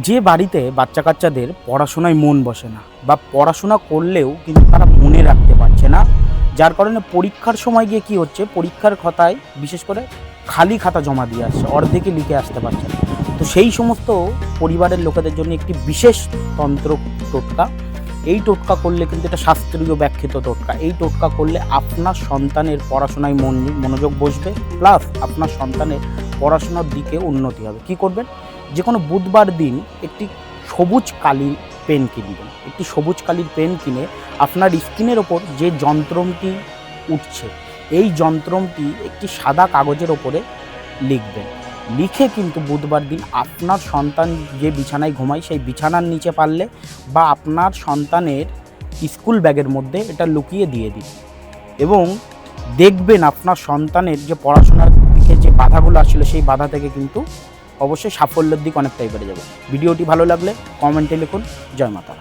যে বাড়িতে বাচ্চা কাচ্চাদের পড়াশোনায় মন বসে না বা পড়াশোনা করলেও কিন্তু তারা মনে রাখতে পারছে না, যার কারণে পরীক্ষার সময় গিয়ে কী হচ্ছে, পরীক্ষার খাতায় বিশেষ করে খালি খাতা জমা দিয়ে আসছে, অর্ধেকে লিখে আসতে পারছে না। তো সেই সমস্ত পরিবারের লোকেদের জন্য একটি বিশেষ তন্ত্র টোটকা। এই টোটকা করলে কিন্তু এটা শাস্ত্রীয় ব্যাখ্যিত টোটকা। এই টোটকা করলে আপনার সন্তানের পড়াশোনায় মনোযোগ বসবে, প্লাস আপনার সন্তানের পড়াশোনার দিকে উন্নতি হবে। কি করবেন? যে কোনো বুধবার দিন একটি সবুজ কালির পেন কিনবেন। একটি সবুজ কালির পেন কিনে আপনার স্ক্রিনের ওপর যে যন্ত্রটি উঠছে, এই যন্ত্রটি একটি সাদা কাগজের ওপরে লিখবেন। লিখে কিন্তু বুধবার দিন আপনার সন্তান যে বিছানায় ঘুমায় সেই বিছানার নিচে পারলে বা আপনার সন্তানের স্কুল ব্যাগের মধ্যে এটা লুকিয়ে দিয়ে দিন, এবং দেখবেন আপনার সন্তানের যে পড়াশোনার দিকে যে বাধাগুলো আসছিল সেই বাধা থেকে কিন্তু অবশ্যই সাফল্যের দিক অনেকটাই বেড়ে যাবে। ভিডিওটি ভালো লাগলে কমেন্টে লিখুন। জয় মাতা।